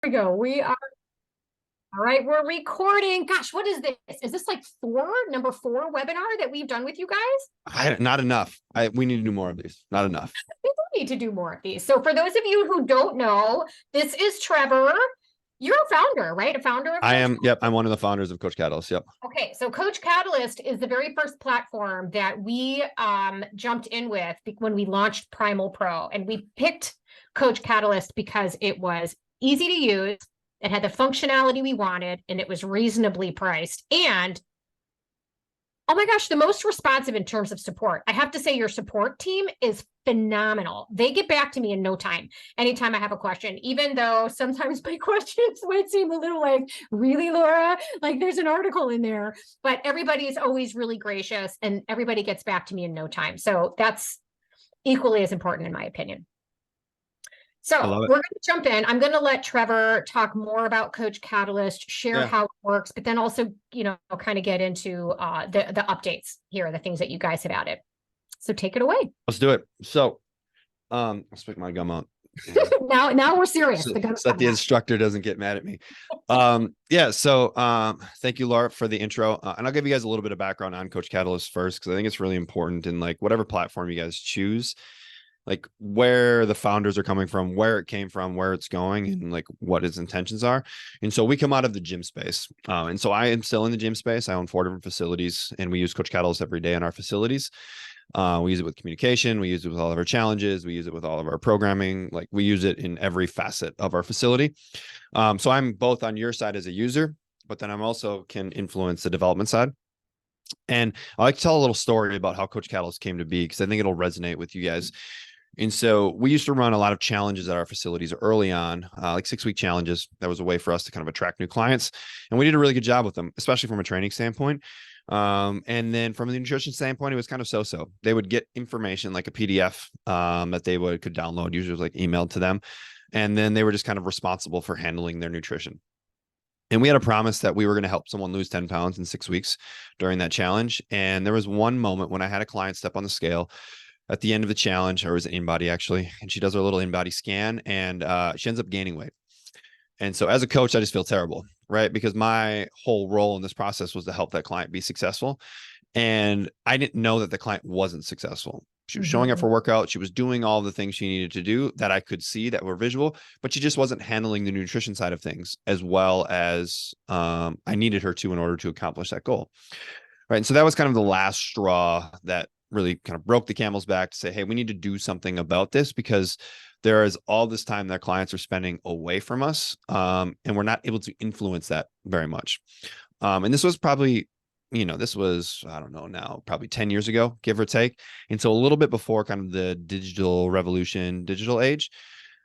We go. We are all right. We're recording. Gosh, what is this? Is this like number four webinar that we've done with you guys? Not enough. We need to do more of these. Not enough. We do need to do more of these. So for those of you who don't know, this is Trevor. You're a founder, right? A founder of I am. Yep. I'm one of the founders of Coach Catalyst. Yep. Okay, so Coach Catalyst is the very first platform that we jumped in with when we launched PrimalPro, and we picked Coach Catalyst because it was easy to use, it had the functionality we wanted, and it was reasonably priced. And oh my gosh, the most responsive in terms of support. I have to say your support team is phenomenal. They get back to me in no time. Anytime I have a question, even though sometimes my questions might seem a little like, really, Laura? Like there's an article in there, but everybody is always really gracious and everybody gets back to me in no time. So that's equally as important in my opinion. So we're going to jump in. I'm going to let Trevor talk more about Coach Catalyst, share how it works, but then also, kind of get into the updates here, the things that you guys have added. So take it away. Let's do it. So let's pick my gum out. now we're serious. So that the instructor doesn't get mad at me. So thank you, Laura, for the intro. And I'll give you guys a little bit of background on Coach Catalyst first, because I think it's really important in like whatever platform you guys choose, like where the founders are coming from, where it came from, where it's going, and like what its intentions are. And so we come out of the gym space. And so I am still in the gym space. I own 4 different facilities, and we use Coach Catalyst every day in our facilities. We use it with communication. We use it with all of our challenges. We use it with all of our programming. Like we use it in every facet of our facility. So I'm both on your side as a user, but then I'm also can influence the development side. And I like to tell a little story about how Coach Catalyst came to be, because I think it'll resonate with you guys. And so we used to run a lot of challenges at our facilities early on, like 6-week challenges. That was a way for us to kind of attract new clients. And we did a really good job with them, especially from a training standpoint. And then from the nutrition standpoint, it was kind of so-so. They would get information like a PDF that they could download, usually it was like emailed to them. And then they were just kind of responsible for handling their nutrition. And we had a promise that we were going to help someone lose 10 pounds in 6 weeks during that challenge. And there was one moment when I had a client step on the scale at the end of the challenge, or it was an in-body actually, and she does her little in-body scan, and she ends up gaining weight. And so as a coach, I just feel terrible, right? Because my whole role in this process was to help that client be successful. And I didn't know that the client wasn't successful. She was showing up for workout. She was doing all the things she needed to do that I could see that were visual, but she just wasn't handling the nutrition side of things as well as I needed her to in order to accomplish that goal. Right. And so that was kind of the last straw that really kind of broke the camel's back to say, hey, we need to do something about this, because there is all this time that clients are spending away from us, and we're not able to influence that very much. And this was probably, I don't know now, probably 10 years ago, give or take. And so a little bit before kind of the digital revolution, digital age.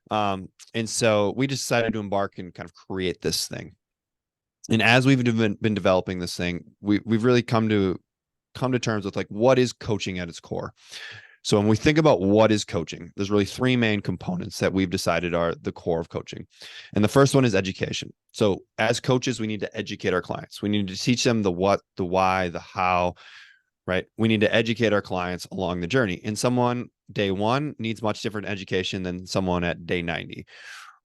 And so we decided to embark and kind of create this thing. And as we've been developing this thing, we've really come to terms with like, what is coaching at its core? So when we think about what is coaching, there's really 3 main components that we've decided are the core of coaching. And the first one is education. So as coaches, we need to educate our clients. We need to teach them the what, the why, the how, right? We need to educate our clients along the journey. And someone day 1 needs much different education than someone at day 90,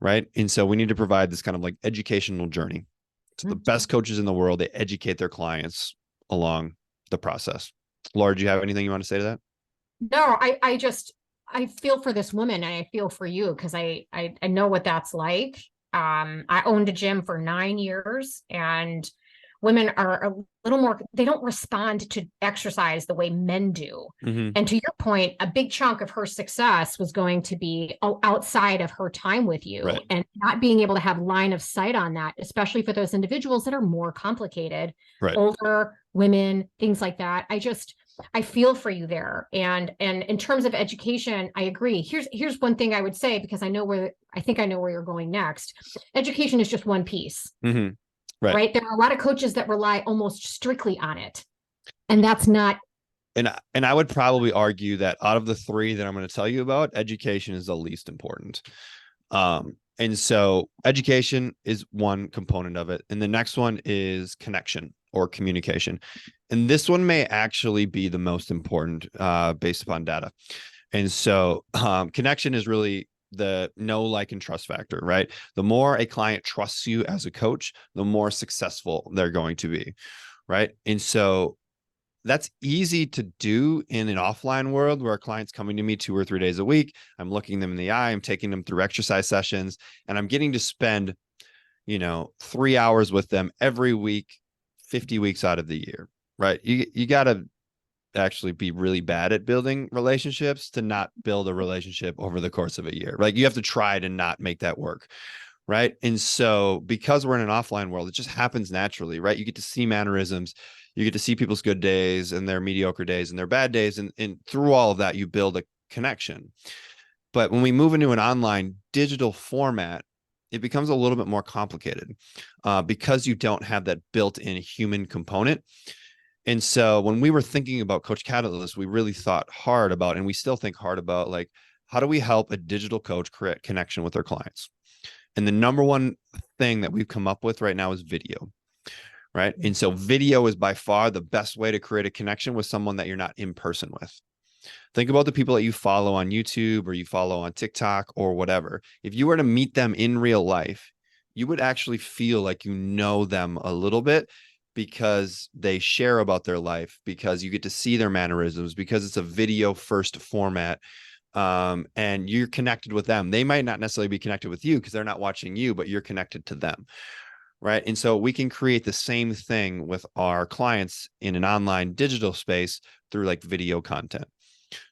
right? And so we need to provide this kind of like educational journey. So the best coaches in the world, they educate their clients along the process. Laura, do you have anything you want to say to that? No, I feel for this woman, and I feel for you, because I know what that's like. I owned a gym for 9 years, and women are a little more, they don't respond to exercise the way men do. And to your point, a big chunk of her success was going to be outside of her time with you, right, and not being able to have line of sight on that, especially for those individuals that are more complicated, right, older women, things like that. I feel for you there. And in terms of education, I agree. Here's one thing I would say, because I think I know where you're going next. Education is just one piece. Right. There are a lot of coaches that rely almost strictly on it. And that's not. And I would probably argue that out of the 3 that I'm going to tell you about, education is the least important. And so education is one component of it. And the next one is connection or communication. And this one may actually be the most important based upon data. And so connection is really the know, like, and trust factor, right? The more a client trusts you as a coach, the more successful they're going to be, right? And so that's easy to do in an offline world where a client's coming to me 2 or 3 days a week. I'm looking them in the eye. I'm taking them through exercise sessions, and I'm getting to spend, 3 hours with them every week, 50 weeks out of the year, right? You got to actually be really bad at building relationships to not build a relationship over the course of a year. Like, you have to try to not make that work. Right. And so because we're in an offline world, it just happens naturally, right? You get to see mannerisms, you get to see people's good days and their mediocre days and their bad days. And through all of that, you build a connection. But when we move into an online digital format, it becomes a little bit more complicated because you don't have that built-in human component. And so when we were thinking about Coach Catalyst, we really thought hard about, and we still think hard about, like, how do we help a digital coach create connection with their clients? And the number one thing that we've come up with right now is video, right? And so video is by far the best way to create a connection with someone that you're not in person with. Think about the people that you follow on YouTube or you follow on TikTok or whatever. If you were to meet them in real life, you would actually feel like you know them a little bit because they share about their life, because you get to see their mannerisms, because it's a video first format. And you're connected with them. They might not necessarily be connected with you because they're not watching you, but you're connected to them. Right. And so we can create the same thing with our clients in an online digital space through like video content.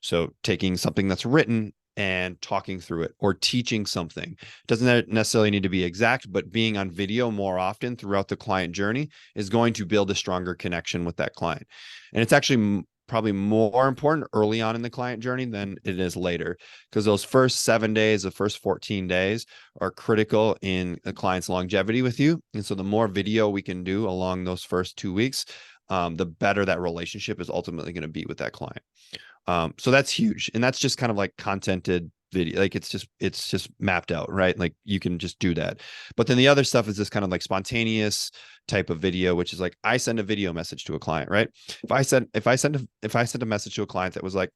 So taking something that's written and talking through it, or teaching something. Doesn't necessarily need to be exact, but being on video more often throughout the client journey is going to build a stronger connection with that client. And it's actually probably more important early on in the client journey than it is later, because those first 7 days, the first 14 days are critical in a client's longevity with you. And so the more video we can do along those first 2 weeks, the better that relationship is ultimately going to be with that client. So that's huge. And that's just kind of like contented video. Like it's just mapped out, right? Like you can just do that. But then the other stuff is this kind of like spontaneous type of video, which is like, I send a video message to a client, right? If I sent a message to a client that was like,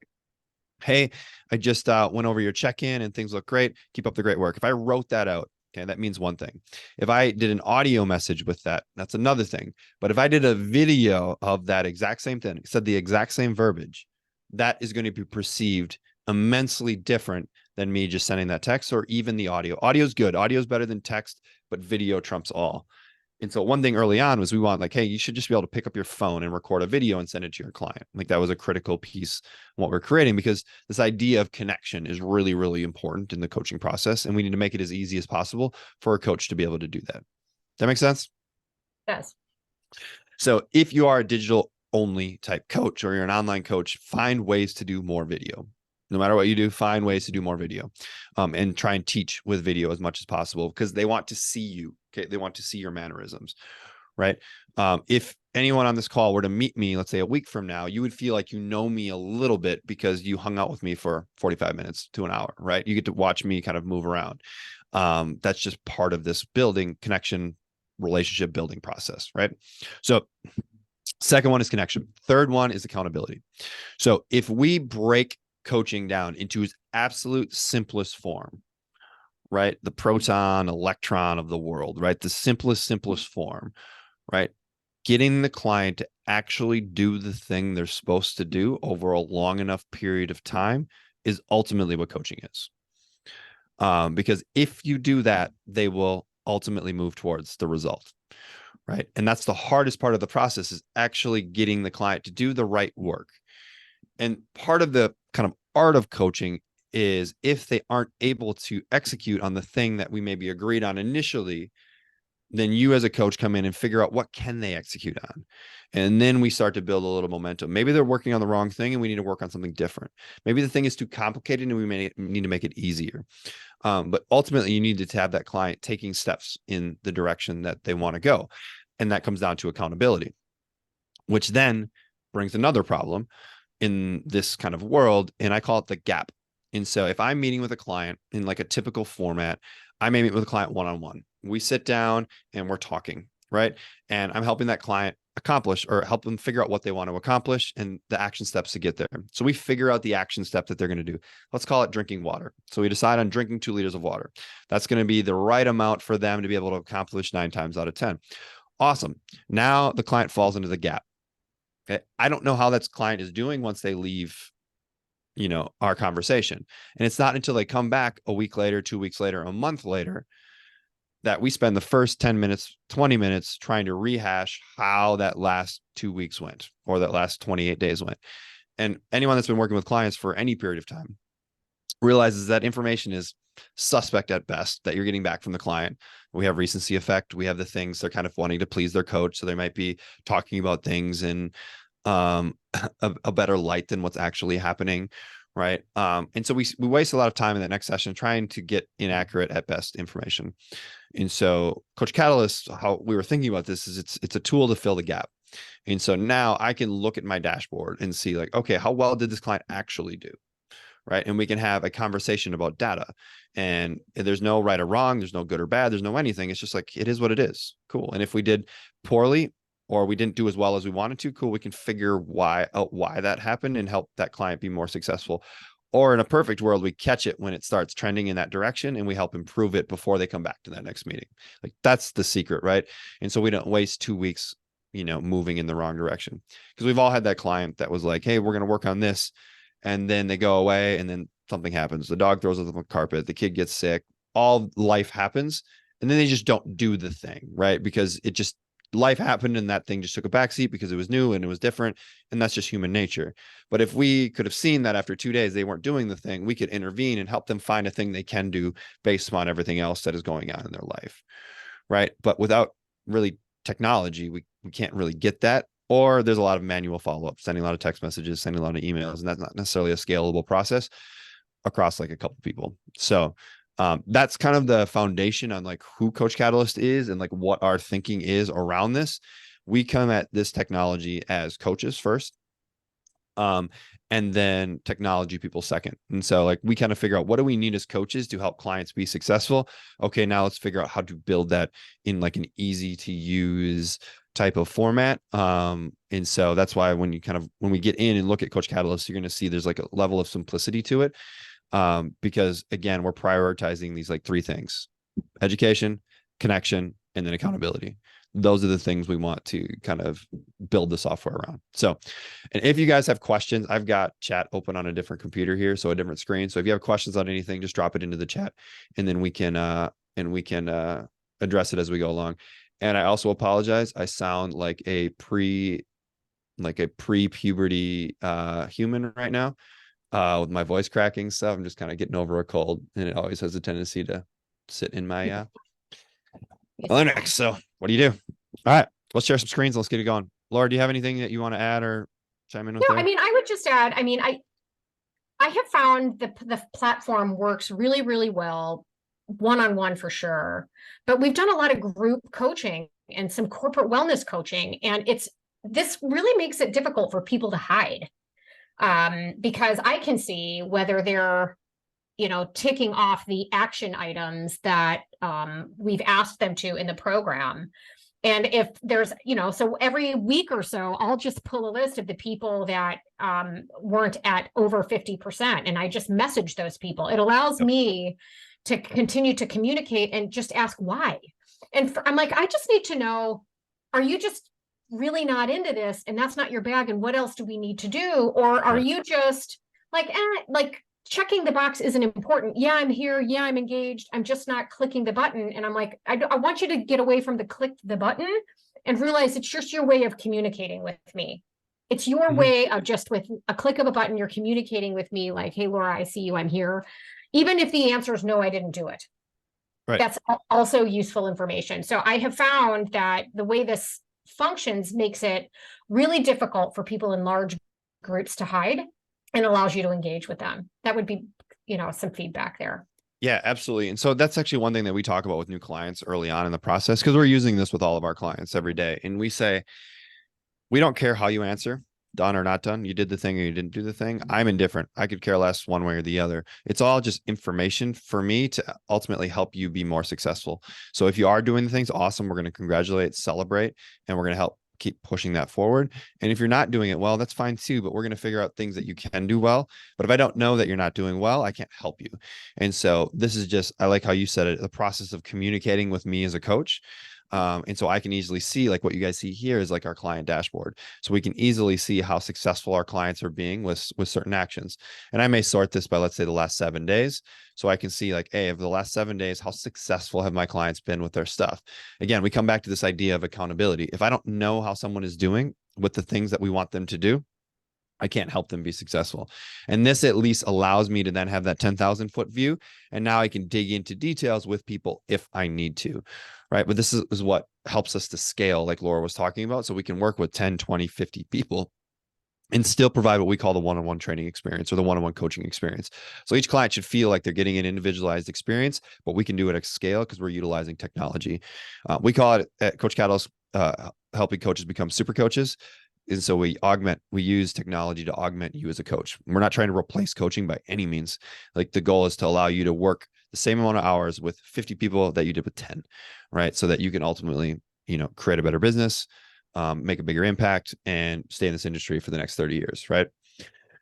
hey, I just went over your check-in and things look great. Keep up the great work. If I wrote that out, okay, that means one thing. If I did an audio message with that, that's another thing. But if I did a video of that exact same thing, said the exact same verbiage, that is going to be perceived immensely different than me just sending that text, or even the audio. Audio is good. Audio is better than text, but video trumps all. And so one thing early on was we want like, hey, you should just be able to pick up your phone and record a video and send it to your client. Like that was a critical piece in what we're creating, because this idea of connection is really, really important in the coaching process. And we need to make it as easy as possible for a coach to be able to do that. Does that make sense? Yes. So if you are a digital only type coach, or you're an online coach, find ways to do more video. No matter what you do, find ways to do more video, and try and teach with video as much as possible, because they want to see you. Okay. They want to see your mannerisms, right? If anyone on this call were to meet me, let's say a week from now, you would feel like you know me a little bit because you hung out with me for 45 minutes to an hour, right? You get to watch me kind of move around. That's just part of this building connection, relationship building process, right? So second one is connection. Third one is accountability. So if we break coaching down into its absolute simplest form, right? The proton, electron of the world, right? The simplest form, right? Getting the client to actually do the thing they're supposed to do over a long enough period of time is ultimately what coaching is. Because if you do that, they will ultimately move towards the result. Right. And that's the hardest part of the process, is actually getting the client to do the right work. And part of the kind of art of coaching is, if they aren't able to execute on the thing that we maybe agreed on initially, then you as a coach come in and figure out what can they execute on. And then we start to build a little momentum. Maybe they're working on the wrong thing and we need to work on something different. Maybe the thing is too complicated and we may need to make it easier. But ultimately you need to have that client taking steps in the direction that they want to go. And that comes down to accountability, which then brings another problem in this kind of world. And I call it the gap. And so if I'm meeting with a client in like a typical format, I may meet with a client one-on-one. We sit down and we're talking, right? And I'm helping that client accomplish, or help them figure out what they want to accomplish and the action steps to get there. So we figure out the action step that they're going to do. Let's call it drinking water. So we decide on drinking 2 liters of water. That's going to be the right amount for them to be able to accomplish 9 times out of 10. Awesome. Now the client falls into the gap. Okay. I don't know how that client is doing once they leave, our conversation. And it's not until they come back a week later, 2 weeks later, a month later, that we spend the first 10 minutes, 20 minutes trying to rehash how that last 2 weeks went, or that last 28 days went. And anyone that's been working with clients for any period of time realizes that information is suspect at best that you're getting back from the client. We have recency effect. We have the things they're kind of wanting to please their coach. So they might be talking about things in a better light than what's actually happening. Right. And so we waste a lot of time in that next session trying to get inaccurate at best information. And so Coach Catalyst, how we were thinking about this is it's a tool to fill the gap. And so now I can look at my dashboard and see like, okay, how well did this client actually do? Right. And we can have a conversation about data, and there's no right or wrong. There's no good or bad. There's no anything. It's just like, it is what it is. Cool. And if we did poorly, or we didn't do as well as we wanted to, cool, we can figure out why that happened and help that client be more successful. Or in a perfect world, we catch it when it starts trending in that direction and we help improve it before they come back to that next meeting. Like, that's the secret, right? And so we don't waste 2 weeks, moving in the wrong direction. Because we've all had that client that was like, hey, we're going to work on this. And then they go away and then something happens. The dog throws up the carpet, the kid gets sick, all life happens. And then they just don't do the thing, right? Because life happened and that thing just took a backseat because it was new and it was different. And that's just human nature. But if we could have seen that after 2 days, they weren't doing the thing, we could intervene and help them find a thing they can do based upon everything else that is going on in their life. Right. But without really technology, we can't really get that. Or there's a lot of manual follow-up, sending a lot of text messages, sending a lot of emails, and that's not necessarily a scalable process across like a couple people. So that's kind of the foundation on like who Coach Catalyst is and like what our thinking is around this. We come at this technology as coaches first, and then technology people second. And so like we kind of figure out, what do we need as coaches to help clients be successful? Okay, now let's figure out how to build that in like an easy to use type of format. And so that's why when we get in and look at Coach Catalyst, you're going to see there's like a level of simplicity to it. Because again, we're prioritizing these like 3 things: education, connection, and then accountability. Those are the things we want to kind of build the software around. So, and if you guys have questions, I've got chat open on a different computer here, so a different screen. So if you have questions on anything, just drop it into the chat, and then we can address it as we go along. And I also apologize. I sound like a pre-puberty human right now. With my voice cracking stuff. I'm just kind of getting over a cold, and it always has a tendency to sit in my larynx. So what do you do? All right, let's share some screens. Let's get it going. Laura, do you have anything that you want to add or chime in with? No, I mean, I would just add, I mean, I have found the platform works really, really well, one-on-one for sure. But we've done a lot of group coaching and some corporate wellness coaching, and this really makes it difficult for people to hide. Because I can see whether they're, ticking off the action items that we've asked them to in the program. And if there's, so every week or so, I'll just pull a list of the people that weren't at over 50%. And I just message those people. It allows me to continue to communicate and just ask why. And I'm like, I just need to know, are you just really not into this and that's not your bag, and what else do we need to do? Or are you just like checking the box isn't important? Yeah, I'm here. Yeah, I'm engaged. I'm just not clicking the button. And I'm like, I want you to get away from the click the button and realize it's just your way of communicating with me. It's your way of just with a click of a button, you're communicating with me like, hey, Laura, I see you. I'm here. Even if the answer is no, I didn't do it. Right. That's also useful information. So I have found that the way this functions makes it really difficult for people in large groups to hide, and allows you to engage with them. That would be, some feedback there. Yeah, absolutely. And so that's actually one thing that we talk about with new clients early on in the process, because we're using this with all of our clients every day. And we say, we don't care how you answer, done or not done. You did the thing or you didn't do the thing. I'm indifferent. I could care less one way or the other. It's all just information for me to ultimately help you be more successful. So if you are doing the things, awesome. We're going to congratulate, celebrate, and we're going to help keep pushing that forward. And if you're not doing it well, that's fine too, but we're going to figure out things that you can do well. But if I don't know that you're not doing well, I can't help you. And so this is just, I like how you said it, the process of communicating with me as a coach. And so I can easily see, like what you guys see here is like our client dashboard. So we can easily see how successful our clients are being with certain actions. And I may sort this by, let's say, the last 7 days. So I can see like, hey, over the last 7 days, how successful have my clients been with their stuff? Again, we come back to this idea of accountability. If I don't know how someone is doing with the things that we want them to do, I can't help them be successful. And this at least allows me to then have that 10,000-foot view. And now I can dig into details with people if I need to, right? But this is what helps us to scale, like Laura was talking about. So we can work with 10, 20, 50 people and still provide what we call the one-on-one training experience or the one-on-one coaching experience. So each client should feel like they're getting an individualized experience, but we can do it at scale because we're utilizing technology. We call it at Coach Catalyst, helping coaches become super coaches. And so we use technology to augment you as a coach. We're not trying to replace coaching by any means. Like the goal is to allow you to work the same amount of hours with 50 people that you did with 10, right? So that you can ultimately, create a better business, make a bigger impact, and stay in this industry for the next 30 years, right?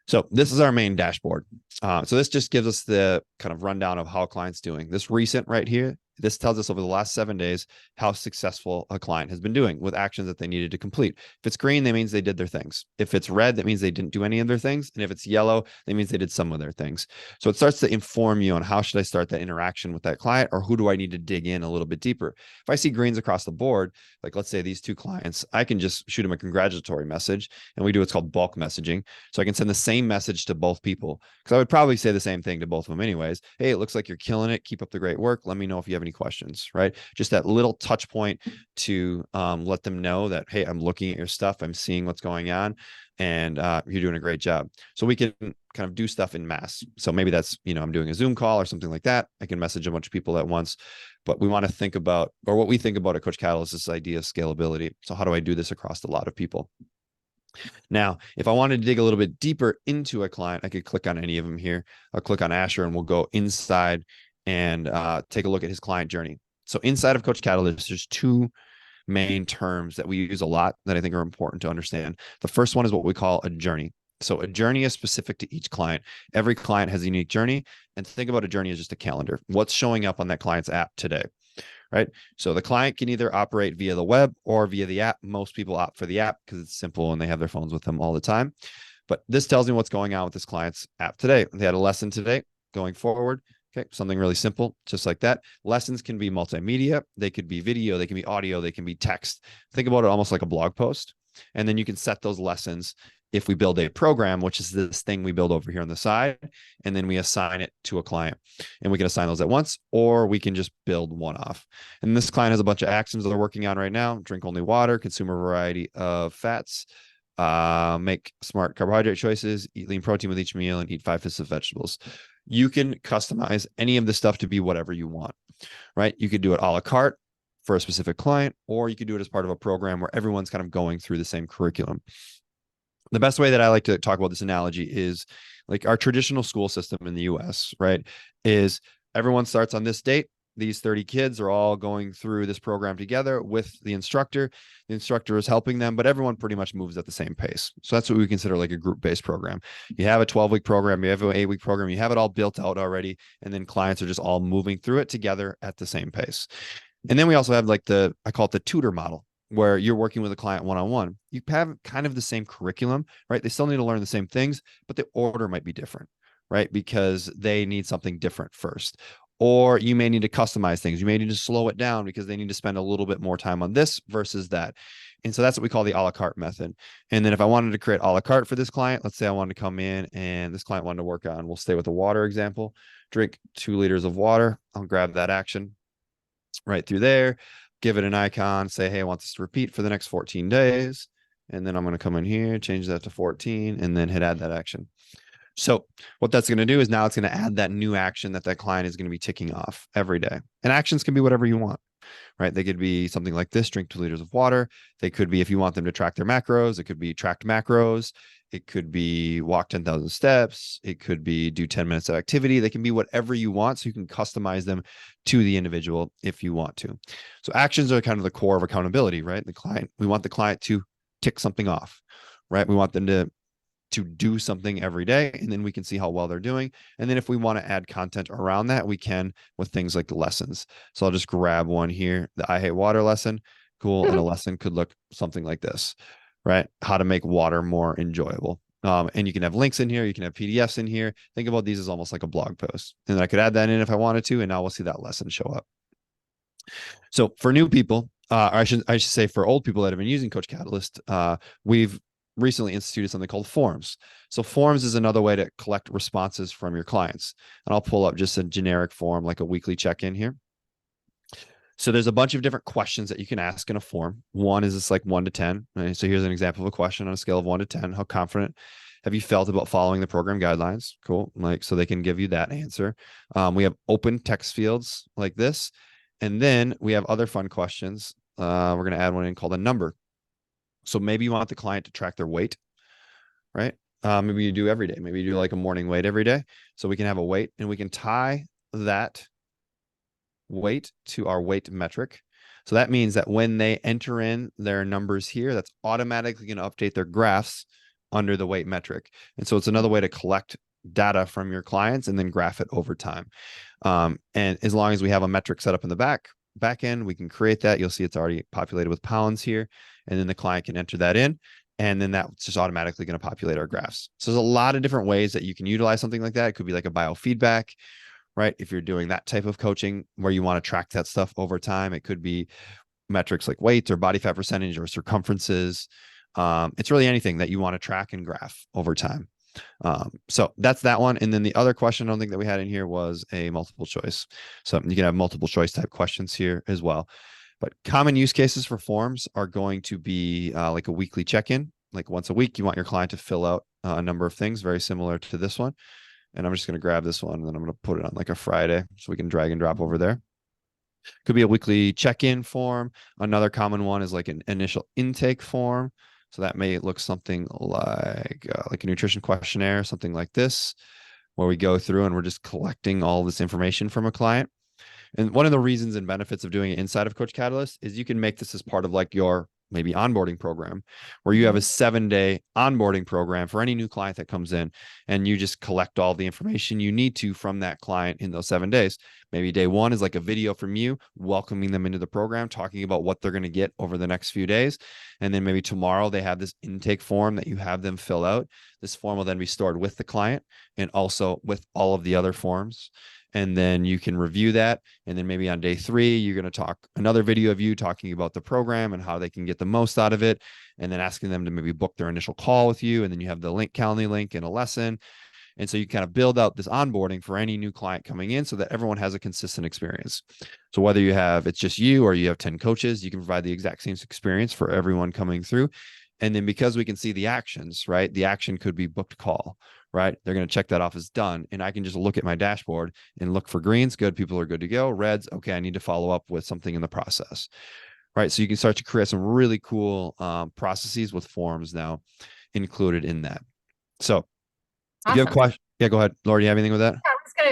So this is our main dashboard. So this just gives us the kind of rundown of how a client's doing. This recent right here, this tells us over the last 7 days how successful a client has been doing with actions that they needed to complete. If it's green, that means they did their things. If it's red, that means they didn't do any of their things. And if it's yellow, that means they did some of their things. So it starts to inform you on how should I start that interaction with that client, or who do I need to dig in a little bit deeper? If I see greens across the board, like let's say these 2 clients, I can just shoot them a congratulatory message, and we do what's called bulk messaging. So I can send the same message to both people, because I would probably say the same thing to both of them anyways. Hey, it looks like you're killing it. Keep up the great work. Let me know if you have any questions, right? Just that little touch point to let them know that, hey, I'm looking at your stuff. I'm seeing what's going on, and you're doing a great job. So we can kind of do stuff in mass. So maybe that's, I'm doing a Zoom call or something like that. I can message a bunch of people at once, but we want to think about, or what we think about at Coach Catalyst, is this idea of scalability. So how do I do this across a lot of people? Now, if I wanted to dig a little bit deeper into a client, I could click on any of them here. I'll click on Asher and we'll go inside and take a look at his client journey. So inside of Coach Catalyst, there's 2 main terms that we use a lot that I think are important to understand. The first one is what we call a journey. So a journey is specific to each client. Every client has a unique journey. And think about a journey as just a calendar. What's showing up on that client's app today, right? So the client can either operate via the web or via the app. Most people opt for the app because it's simple and they have their phones with them all the time. But this tells me what's going on with this client's app today. They had a lesson today. Going forward, okay, something really simple, just like that. Lessons can be multimedia. They could be video. They can be audio. They can be text. Think about it almost like a blog post. And then you can set those lessons if we build a program, which is this thing we build over here on the side, and then we assign it to a client. And we can assign those at once, or we can just build one off. And this client has a bunch of actions they're working on right now: drink only water, consume a variety of fats, make smart carbohydrate choices, eat lean protein with each meal, and eat 5 fifths of vegetables. You can customize any of this stuff to be whatever you want, right? You could do it a la carte for a specific client, or you could do it as part of a program where everyone's kind of going through the same curriculum. The best way that I like to talk about this analogy is like our traditional school system in the US, right? Is everyone starts on this date. These 30 kids are all going through this program together with the instructor. The instructor is helping them, but everyone pretty much moves at the same pace. So that's what we consider like a group-based program. You have a 12-week program, you have an 8-week program, you have it all built out already, and then clients are just all moving through it together at the same pace. And then we also have like I call it the tutor model, where you're working with a client one-on-one. You have kind of the same curriculum, right? They still need to learn the same things, but the order might be different, right? Because they need something different first. Or you may need to customize things. You may need to slow it down because they need to spend a little bit more time on this versus that. And so that's what we call the a la carte method. And then if I wanted to create a la carte for this client, let's say I wanted to come in and this client wanted to work on, we'll stay with the water example, drink 2 liters of water. I'll grab that action right through there, give it an icon, say, hey, I want this to repeat for the next 14 days. And then I'm going to come in here, change that to 14, and then hit add that action. So what that's going to do is now it's going to add that new action that client is going to be ticking off every day. And actions can be whatever you want, right? They could be something like this: drink 2 liters of water. They could be, if you want them to track their macros, it could be tracked macros. It could be walk 10,000 steps. It could be do 10 minutes of activity. They can be whatever you want. So you can customize them to the individual if you want to. So actions are kind of the core of accountability, right? We want the client to tick something off, right? We want them to do something every day, and then we can see how well they're doing. And then if we want to add content around that, we can with things like the lessons. So I'll just grab one here, the I hate water lesson. Cool. And a lesson could look something like this, right? How to make water more enjoyable. And you can have links in here. You can have PDFs in here. Think about these as almost like a blog post. And then I could add that in if I wanted to. And now we'll see that lesson show up. So for new people, I should say for old people that have been using Coach Catalyst, we've recently instituted something called forms. So forms is another way to collect responses from your clients. And I'll pull up just a generic form, like a weekly check-in here. So there's a bunch of different questions that you can ask in a form. One is just like 1 to 10. Right? So here's an example of a question on a scale of 1 to 10. How confident have you felt about following the program guidelines? Cool. Like, so they can give you that answer. We have open text fields like this. And then we have other fun questions. We're going to add one in called a number. So maybe you want the client to track their weight, right? Maybe you do every day. Maybe you do like a morning weight every day. So we can have a weight, and we can tie that weight to our weight metric. So that means that when they enter in their numbers here, that's automatically going to update their graphs under the weight metric. And so it's another way to collect data from your clients and then graph it over time. And as long as we have a metric set up in the back end, we can create that. You'll see it's already populated with pounds here. And then the client can enter that in. And then that's just automatically going to populate our graphs. So there's a lot of different ways that you can utilize something like that. It could be like a biofeedback, right? If you're doing that type of coaching where you want to track that stuff over time, it could be metrics like weight or body fat percentage or circumferences. It's really anything that you want to track and graph over time. So that's that one. And then the other question I don't think that we had in here was a multiple choice. So you can have multiple choice type questions here as well. But common use cases for forms are going to be like a weekly check-in. Like once a week, you want your client to fill out a number of things very similar to this one. And I'm just going to grab this one, and then I'm going to put it on like a Friday so we can drag and drop over there. Could be a weekly check-in form. Another common one is like an initial intake form. So that may look something like a nutrition questionnaire, something like this, where we go through and we're just collecting all this information from a client. And one of the reasons and benefits of doing it inside of Coach Catalyst is you can make this as part of like your maybe onboarding program, where you have a 7-day onboarding program for any new client that comes in, and you just collect all the information you need to from that client in those 7 days. Maybe day one is like a video from you welcoming them into the program, talking about what they're going to get over the next few days. And then maybe tomorrow they have this intake form that you have them fill out. This form will then be stored with the client and also with all of the other forms. And then you can review that. And then maybe on day 3, you're going to talk another video of you talking about the program and how they can get the most out of it. And then asking them to maybe book their initial call with you. And then you have the link, Calendly link, and a lesson. And so you kind of build out this onboarding for any new client coming in so that everyone has a consistent experience. So whether it's just you or you have 10 coaches, you can provide the exact same experience for everyone coming through. And then because we can see the actions, right? The action could be booked call, right? They're going to check that off as done. And I can just look at my dashboard and look for greens. Good, people are good to go. Reds, okay, I need to follow up with something in the process, right? So you can start to create some really cool processes with forms now included in that. So if you have a question, yeah, go ahead. Laura, do you have anything with that?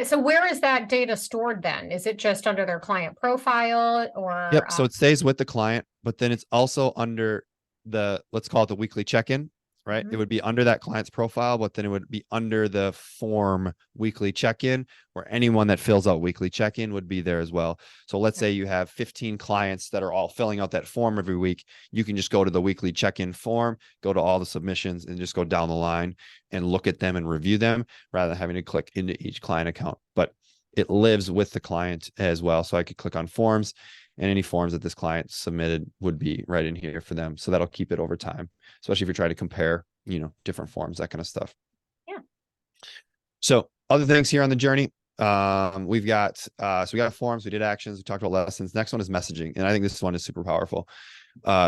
So where is that data stored then? Is it just under their client profile or? Yep. So it stays with the client, but then it's also under let's call it the weekly check-in, right? It would be under that client's profile, but then it would be under the form weekly check-in, where anyone that fills out weekly check-in would be there as well. So let's say you have 15 clients that are all filling out that form every week. You can just go to the weekly check-in form, go to all the submissions, and just go down the line and look at them and review them rather than having to click into each client account. But it lives with the client as well. So I could click on forms, and any forms that this client submitted would be right in here for them. So that'll keep it over time, especially if you're trying to compare, different forms, that kind of stuff. Yeah. So other things here on the journey, we've got, so we got forms, we did actions, we talked about lessons. Next one is messaging. And I think this one is super powerful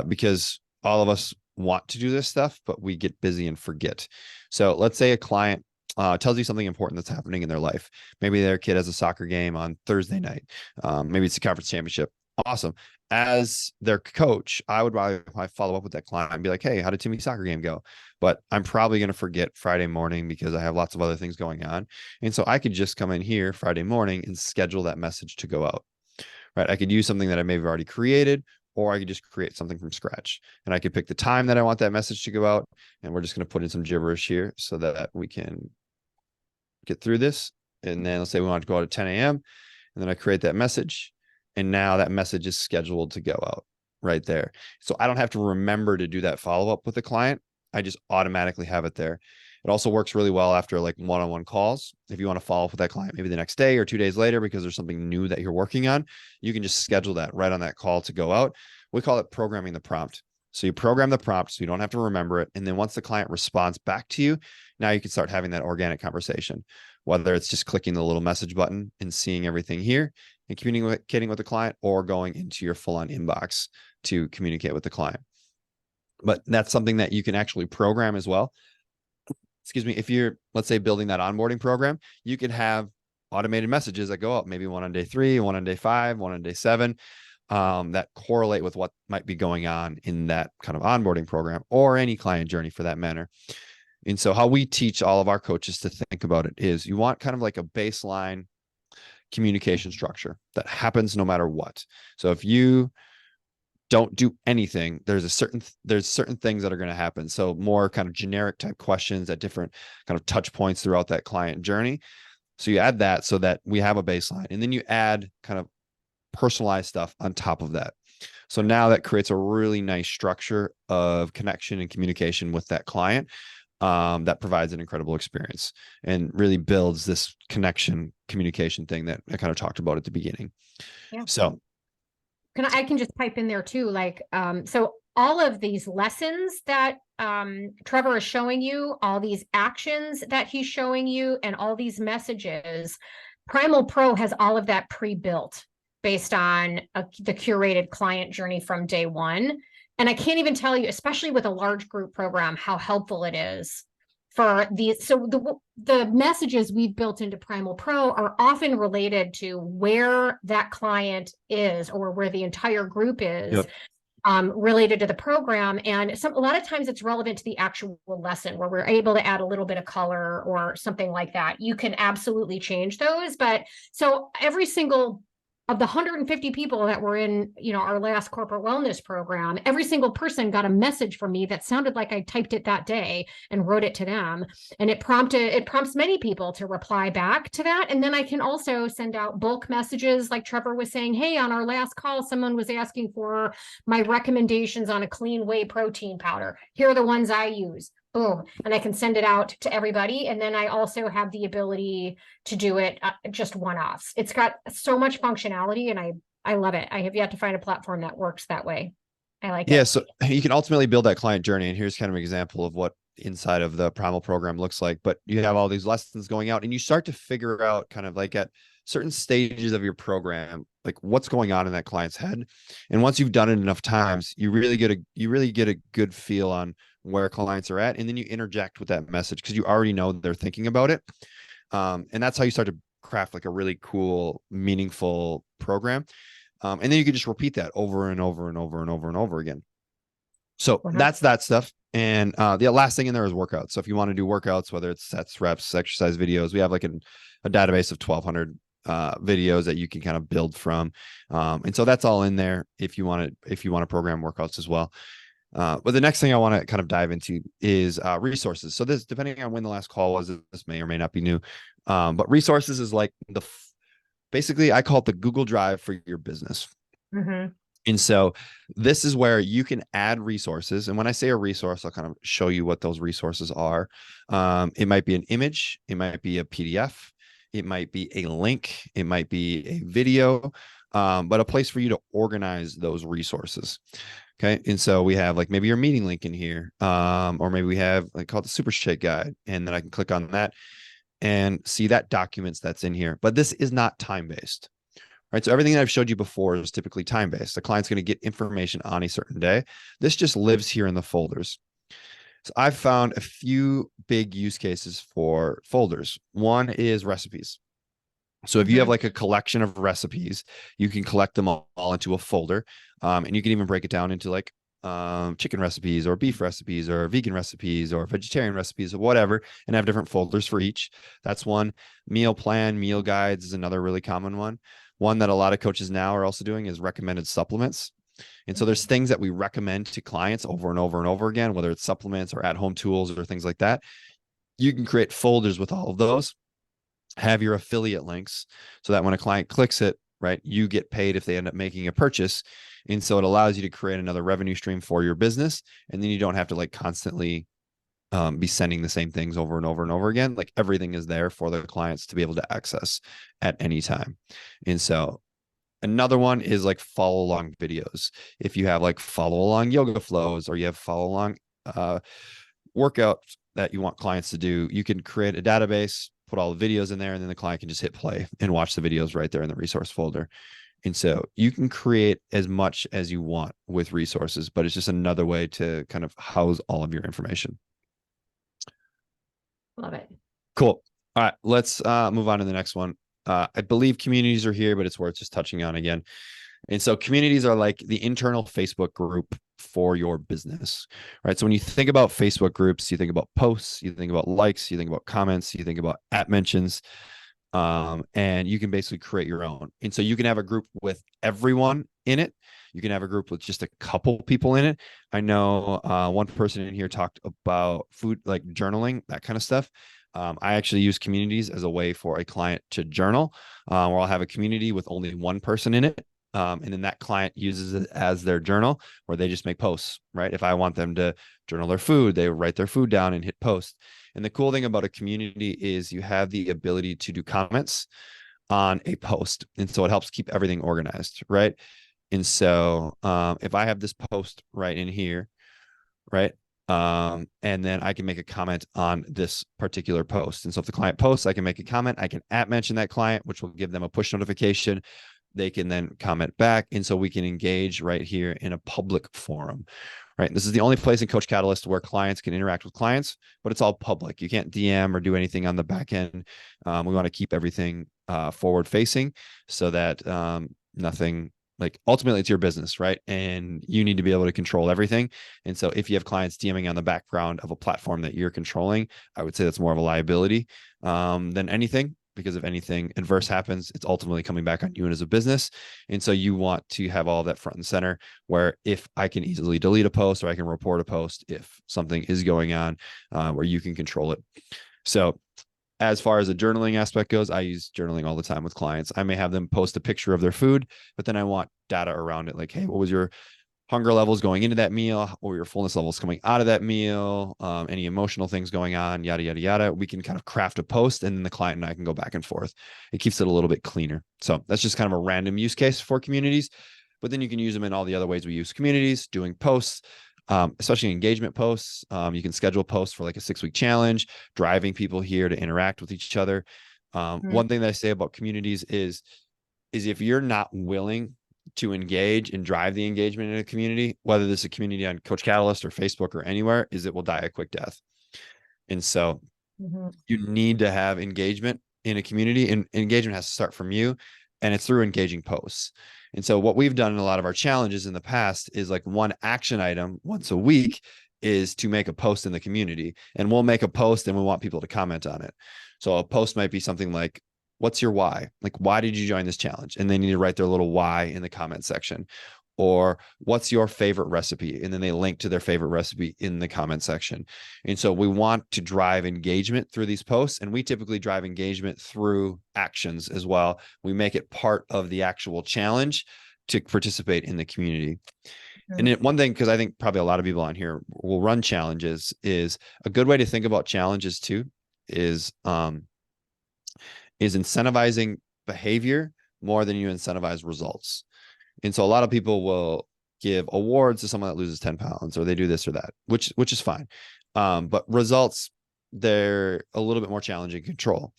because all of us want to do this stuff, but we get busy and forget. So let's say a client tells you something important that's happening in their life. Maybe their kid has a soccer game on Thursday night. Maybe it's a conference championship. Awesome. As their coach, I would probably follow up with that client and be like, hey, how did Timmy's soccer game go? But I'm probably going to forget Friday morning because I have lots of other things going on. And so I could just come in here Friday morning and schedule that message to go out, right? I could use something that I may have already created, or I could just create something from scratch. And I could pick the time that I want that message to go out. And we're just going to put in some gibberish here so that we can get through this. And then let's say we want to go out at 10 a.m. And then I create that message. And now that message is scheduled to go out right there. So I don't have to remember to do that follow-up with the client. I just automatically have it there. It also works really well after like one-on-one calls. If you want to follow up with that client, maybe the next day or 2 days later, because there's something new that you're working on, you can just schedule that right on that call to go out. We call it programming the prompt. So you program the prompt so you don't have to remember it. And then once the client responds back to you, now you can start having that organic conversation, whether it's just clicking the little message button and seeing everything here and communicating with the client, or going into your full-on inbox to communicate with the client. But that's something that you can actually program as well. Excuse me. If you're, let's say, building that onboarding program, you can have automated messages that go up, maybe one on day 3, one on day 5, one on day 7, that correlate with what might be going on in that kind of onboarding program, or any client journey for that matter. And so how we teach all of our coaches to think about it is, you want kind of like a baseline communication structure that happens no matter what. So if you don't do anything, there's certain things that are going to happen. So more kind of generic type questions at different kind of touch points throughout that client journey. So you add that so that we have a baseline, and then you add kind of personalized stuff on top of that. So now that creates a really nice structure of connection and communication with that client, that provides an incredible experience and really builds this connection communication thing that I kind of talked about at the beginning. Yeah. So I can just pipe in there too, like, so all of these lessons that Trevor is showing you, all these actions that he's showing you, and all these messages, PrimalPro has all of that pre-built based on the curated client journey from day one. And I can't even tell you, especially with a large group program, how helpful it is for these. So the messages we've built into PrimalPro are often related to where that client is, or where the entire group is. Yep. Related to the program. And a lot of times it's relevant to the actual lesson, where we're able to add a little bit of color or something like that. You can absolutely change those. But so every single of the 150 people that were in, our last corporate wellness program, every single person got a message from me that sounded like I typed it that day and wrote it to them. And it prompts many people to reply back to that. And then I can also send out bulk messages, like Trevor was saying, hey, on our last call, someone was asking for my recommendations on a clean whey protein powder. Here are the ones I use. Boom. And I can send it out to everybody. And then I also have the ability to do it just one-offs. It's got so much functionality, and I love it. I have yet to find a platform that works that way. I like it. Yeah, so you can ultimately build that client journey. And here's kind of an example of what inside of the Primal program looks like. But you have all these lessons going out, and you start to figure out kind of like at certain stages of your program, like what's going on in that client's head. And once you've done it enough times, you really get a good feel on where clients are at. And then you interject with that message because you already know they're thinking about it. And that's how you start to craft like a really cool, meaningful program. And then you can just repeat that over and over and over and over and over again. So that's that stuff. And the last thing in there is workouts. So if you want to do workouts, whether it's sets, reps, exercise videos, we have like a database of 1,200 videos that you can kind of build from. And so that's all in there if you want to program workouts as well. But the next thing I want to kind of dive into is resources. So this, depending on when the last call was, this may or may not be new. But resources is like basically I call it the Google Drive for your business. Mm-hmm. And so this is where you can add resources. And when I say a resource, I'll kind of show you what those resources are. It might be an image. It might be a PDF. It might be a link. It might be a video, but a place for you to organize those resources. Okay. And so we have like maybe your meeting link in here, or maybe we have like called the Super Shake Guide. And then I can click on that and see that documents that's in here. But this is not time-based. Right. So everything that I've showed you before is typically time-based. The client's going to get information on a certain day. This just lives here in the folders. So I've found a few big use cases for folders. One is recipes. So if you have like a collection of recipes, you can collect them all into a folder. And you can even break it down into like chicken recipes or beef recipes or vegan recipes or vegetarian recipes or whatever, and have different folders for each. That's one. Meal plan, meal guides is another really common one. One that a lot of coaches now are also doing is recommended supplements. And so there's things that we recommend to clients over and over and over again, whether it's supplements or at-home tools or things like that. You can create folders with all of those, have your affiliate links so that when a client clicks it, right, you get paid if they end up making a purchase. And so it allows you to create another revenue stream for your business. And then you don't have to like constantly be sending the same things over and over and over again. Like everything is there for the clients to be able to access at any time. And so another one is like follow along videos. If you have like follow along yoga flows, or you have follow along workouts that you want clients to do, you can create a database, put all the videos in there, and then the client can just hit play and watch the videos right there in the resource folder. And so you can create as much as you want with resources, but it's just another way to kind of house all of your information. Love it. Cool. All right, let's move on to the next one. I believe communities are here, but it's worth just touching on again. And so communities are like the internal Facebook group for your business, right? So when you think about Facebook groups, you think about posts, you think about likes, you think about comments, you think about at mentions, and you can basically create your own. And so you can have a group with everyone in it. You can have a group with just a couple people in it. I know one person in here talked about food, like journaling, that kind of stuff. I actually use communities as a way for a client to journal, where I'll have a community with only one person in it. And then that client uses it as their journal, where they just make posts, right? If I want them to journal their food, they write their food down and hit post. And the cool thing about a community is you have the ability to do comments on a post. And so it helps keep everything organized, right? And so if I have this post right in here, right? And then I can make a comment on this particular post. And so if the client posts, I can make a comment. I can mention that client, which will give them a push notification. They can then comment back. And so we can engage right here in a public forum, right? This is the only place in Coach Catalyst where clients can interact with clients, but it's all public. You can't DM or do anything on the back end. We want to keep everything forward facing so that nothing, like ultimately it's your business, right? And you need to be able to control everything. And so if you have clients DMing on the background of a platform that you're controlling, I would say that's more of a liability than anything. Because if anything adverse happens, it's ultimately coming back on you and as a business. And so you want to have all of that front and center, where if I can easily delete a post, or I can report a post if something is going on, where you can control it. So as far as the journaling aspect goes, I use journaling all the time with clients. I may have them post a picture of their food, but then I want data around it. Like, hey, what was your hunger levels going into that meal, or your fullness levels coming out of that meal, any emotional things going on, yada, yada, yada. We can kind of craft a post, and then the client and I can go back and forth. It keeps it a little bit cleaner. So that's just kind of a random use case for communities, but then you can use them in all the other ways we use communities, doing posts, especially engagement posts. You can schedule posts for like a 6-week challenge, driving people here to interact with each other. One thing that I say about communities is if you're not willing to engage and drive the engagement in a community, whether this is a community on Coach Catalyst or Facebook or anywhere, is it will die a quick death. And so you need to have engagement in a community, and engagement has to start from you, and it's through engaging posts. And so what we've done in a lot of our challenges in the past is like one action item once a week is to make a post in the community, and we'll make a post and we want people to comment on it. So a post might be something like, what's your why? Like, why did you join this challenge? And they need to write their little why in the comment section. Or what's your favorite recipe? And then they link to their favorite recipe in the comment section. And so we want to drive engagement through these posts. And we typically drive engagement through actions as well. We make it part of the actual challenge to participate in the community. And then one thing, because I think probably a lot of people on here will run challenges, is a good way to think about challenges too, is incentivizing behavior more than you incentivize results. And so a lot of people will give awards to someone that loses 10 pounds, or they do this or that, which is fine. But results, they're a little bit more challenging to control.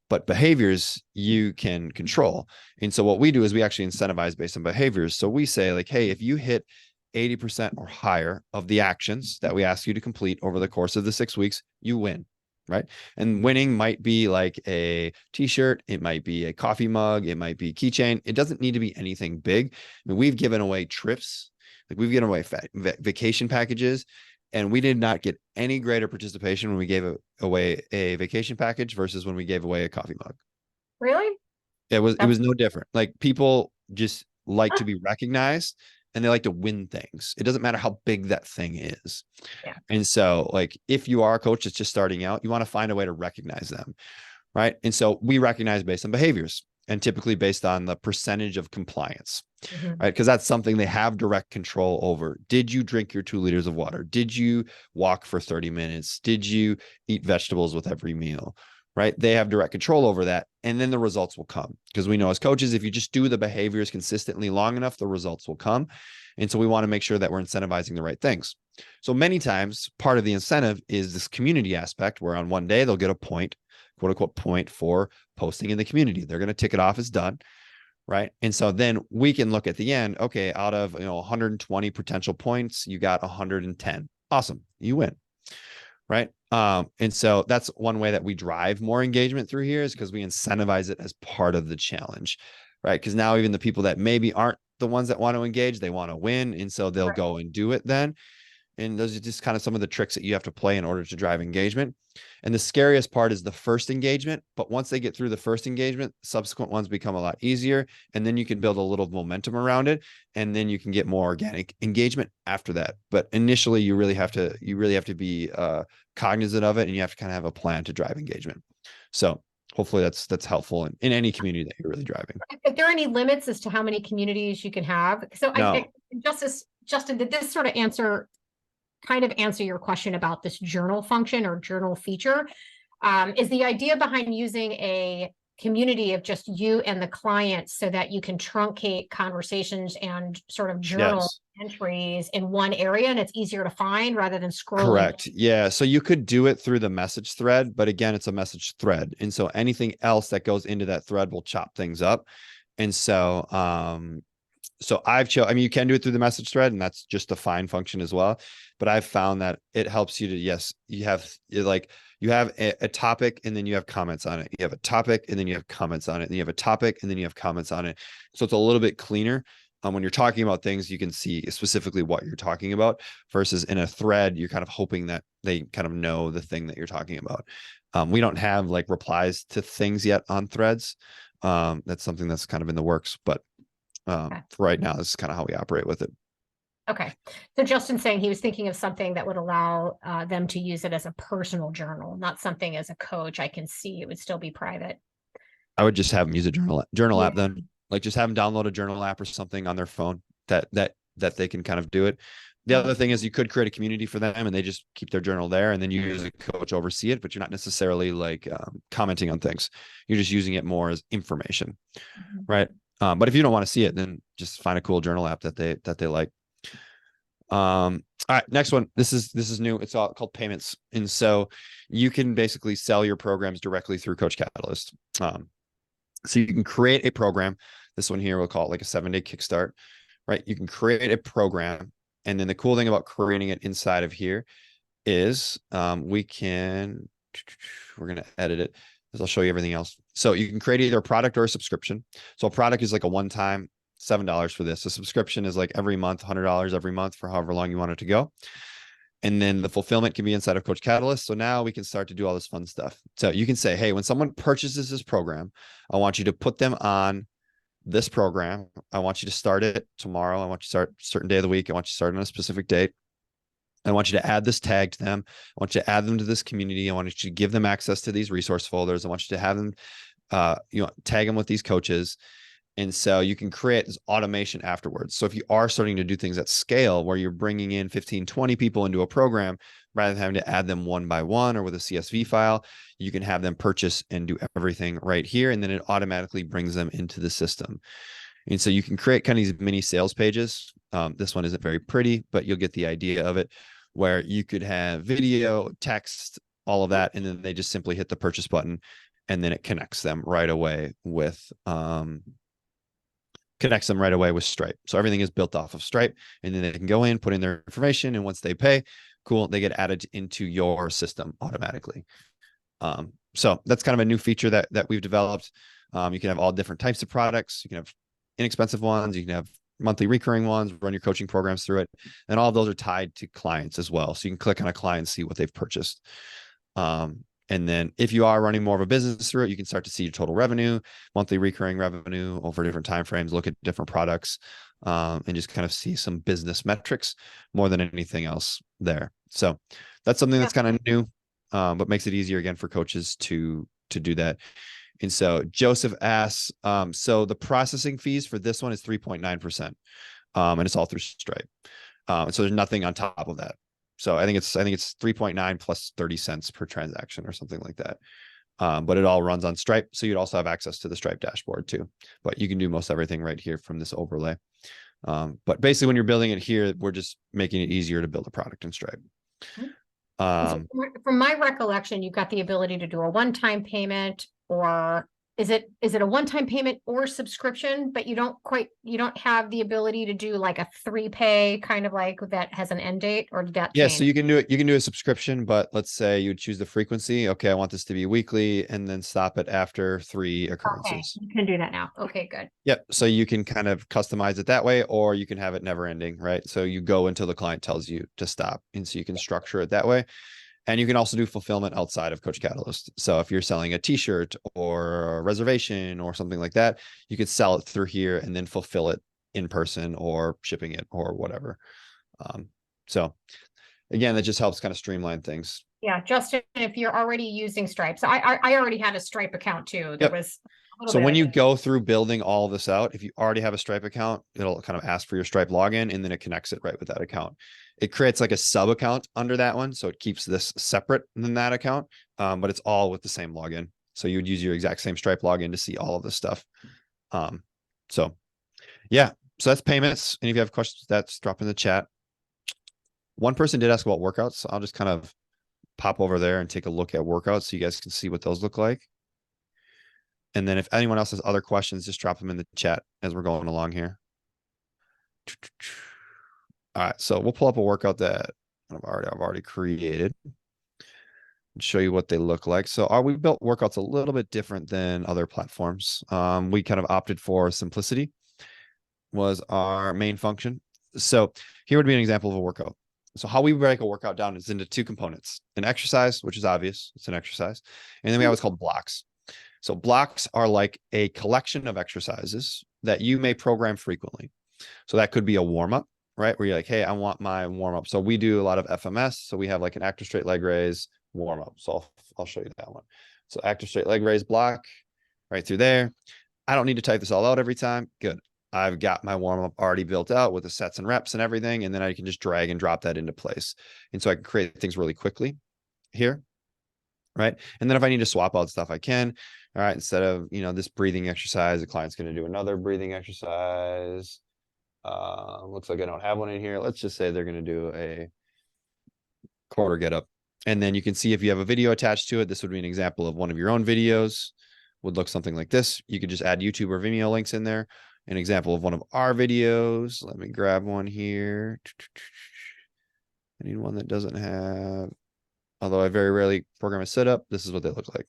But behaviors you can control. And so what we do is we actually incentivize based on behaviors. So we say like, hey, if you hit 80% or higher of the actions that we ask you to complete over the course of the 6 weeks, you win. Right. And winning might be like a t-shirt. It might be a coffee mug. It might be a keychain. It doesn't need to be anything big. I mean, we've given away trips, like we've given away vacation packages, and we did not get any greater participation when we gave away a vacation package versus when we gave away a coffee mug. Really? It was no different. Like people just like to be recognized. and they like to win things. It doesn't matter how big that thing is. Yeah. And so like, if you are a coach that's just starting out, you want to find a way to recognize them. Right. And so we recognize based on behaviors, and typically based on the percentage of compliance. Mhm. Right. Because that's something they have direct control over. Did you drink your 2 liters of water? Did you walk for 30 minutes? Did you eat vegetables with every meal? Right. They have direct control over that. And then the results will come, because we know as coaches, if you just do the behaviors consistently long enough, the results will come. And so we want to make sure that we're incentivizing the right things. So many times part of the incentive is this community aspect, where on one day they'll get a point, quote unquote point, for posting in the community. They're going to tick it off as done. Right. And so then we can look at the end. Okay. Out of 120 potential points, you got 110. Awesome. You win. Right. And so that's one way that we drive more engagement through here, is because we incentivize it as part of the challenge. Right. Because now even the people that maybe aren't the ones that want to engage, they want to win. And so they'll go and do it then. And those are just kind of some of the tricks that you have to play in order to drive engagement. And the scariest part is the first engagement. But once they get through the first engagement, subsequent ones become a lot easier. And then you can build a little momentum around it. And then you can get more organic engagement after that. But initially, you really have to be cognizant of it. And you have to kind of have a plan to drive engagement. So hopefully that's helpful in any community that you're really driving. If there are any limits as to how many communities you can have? So No. Justin, did this sort of answer your question about this journal function or journal feature? Is the idea behind using a community of just you and the client so that you can truncate conversations and sort of journal Yes. entries in one area, and it's easier to find rather than scrolling? Correct. Yeah. So you could do it through the message thread, but again, it's a message thread. And so anything else that goes into that thread will chop things up. And so, you can do it through the message thread, and that's just a fine function as well. But I've found that it helps you to, you have a topic, and then you have comments on it. You have a topic, and then you have comments on it. And you have a topic, and then you have comments on it. So it's a little bit cleaner. When you're talking about things, you can see specifically what you're talking about, versus in a thread, you're kind of hoping that they kind of know the thing that you're talking about. We don't have like replies to things yet on threads. That's something that's kind of in the works, but for right now, this is kind of how we operate with it. Okay. So Justin's saying he was thinking of something that would allow them to use it as a personal journal, not something as a coach. I can see it would still be private. I would just have them use a journal app then. Like, just have them download a journal app or something on their phone that they can kind of do it. The other thing is, you could create a community for them, and they just keep their journal there, and then you as a coach oversee it, but you're not necessarily like commenting on things. You're just using it more as information, right? But if you don't want to see it, then just find a cool journal app that they like. All right, next one. This is new. It's all called payments. And so you can basically sell your programs directly through Coach Catalyst. So you can create a program. This one here, we'll call it like a 7-day kickstart, right? You can create a program. And then the cool thing about creating it inside of here is we're going to edit it, as I'll show you everything else. So you can create either a product or a subscription. So a product is like a one-time $7 for this. A subscription is like every month, $100 every month for however long you want it to go. And then the fulfillment can be inside of Coach Catalyst. So now we can start to do all this fun stuff. So you can say, hey, when someone purchases this program, I want you to put them on this program. I want you to start it tomorrow. I want you to start a certain day of the week. I want you to start on a specific date. I want you to add this tag to them. I want you to add them to this community. I want you to give them access to these resource folders. I want you to have them, tag them with these coaches. And so you can create this automation afterwards. So if you are starting to do things at scale, where you're bringing in 15, 20 people into a program, rather than having to add them one by one or with a CSV file, you can have them purchase and do everything right here. And then it automatically brings them into the system. And so you can create kind of these mini sales pages. This one isn't very pretty, but you'll get the idea of it, where you could have video, text, all of that. And then they just simply hit the purchase button, and then it connects them right away with Stripe. So everything is built off of Stripe, and then they can go in, put in their information, and once they pay, cool, they get added into your system automatically. So that's kind of a new feature that we've developed. You can have all different types of products. You can have inexpensive ones. You can have monthly recurring ones, run your coaching programs through it. And all of those are tied to clients as well. So you can click on a client and see what they've purchased. And then if you are running more of a business through it, you can start to see your total revenue, monthly recurring revenue over different timeframes, look at different products, and just kind of see some business metrics more than anything else there. So that's something that's kind of new, but makes it easier again for coaches to do that. And so Joseph asks, so the processing fees for this one is 3.9%, and it's all through Stripe. And so there's nothing on top of that. So I think it's 3.9 plus 30 cents per transaction or something like that. But it all runs on Stripe. So you'd also have access to the Stripe dashboard too, but you can do most everything right here from this overlay. But basically when you're building it here, we're just making it easier to build a product in Stripe. So from my recollection, you've got the ability to do a one-time payment, or is it a one-time payment or subscription, but you don't have the ability to do like a 3-pay kind of like that has an end date, or did that change? So you can do a subscription, but let's say you would choose the frequency. Okay, I want this to be weekly, and then stop it after 3 occurrences. Okay, you can do that now. Okay, good. Yep. So you can kind of customize it that way, or you can have it never ending, right? So you go until the client tells you to stop. And so you can structure it that way. And you can also do fulfillment outside of Coach Catalyst. So if you're selling a t-shirt or a reservation or something like that, you could sell it through here and then fulfill it in person or shipping it or whatever. So again, that just helps kind of streamline things. Yeah, Justin, if you're already using Stripe. So I already had a Stripe account too. There was so when you go through building all of this out, if you already have a Stripe account, it'll kind of ask for your Stripe login, and then it connects it right with that account. It creates like a sub account under that one. So it keeps this separate than that account, but it's all with the same login. So you would use your exact same Stripe login to see all of this stuff. So yeah, so that's payments. And if you have questions, that's drop in the chat. One person did ask about workouts. So I'll just kind of pop over there and take a look at workouts so you guys can see what those look like. And then if anyone else has other questions, just drop them in the chat as we're going along here. All right, so we'll pull up a workout that I've already created and show you what they look like. So we built workouts a little bit different than other platforms. We kind of opted for simplicity was our main function. So here would be an example of a workout. So how we break a workout down is into 2 components: an exercise, which is obvious, it's an exercise, and then we have what's called blocks. So blocks are like a collection of exercises that you may program frequently. So that could be a warm-up, right? Where you're like, hey, I want my warm-up. So we do a lot of FMS. So we have like an active straight leg raise warm-up. So I'll show you that one. So active straight leg raise block right through there. I don't need to type this all out every time. Good. I've got my warm-up already built out with the sets and reps and everything. And then I can just drag and drop that into place. And so I can create things really quickly here. Right. And then if I need to swap out stuff, I can. All right. Instead of, this breathing exercise, the client's going to do another breathing exercise. Looks like I don't have one in here. Let's just say they're going to do a quarter get up. And then you can see if you have a video attached to it, this would be an example of one of your own videos. Would look something like this. You could just add YouTube or Vimeo links in there. An example of one of our videos. Let me grab one here. I need one that doesn't have, although I very rarely program a setup, this is what they look like.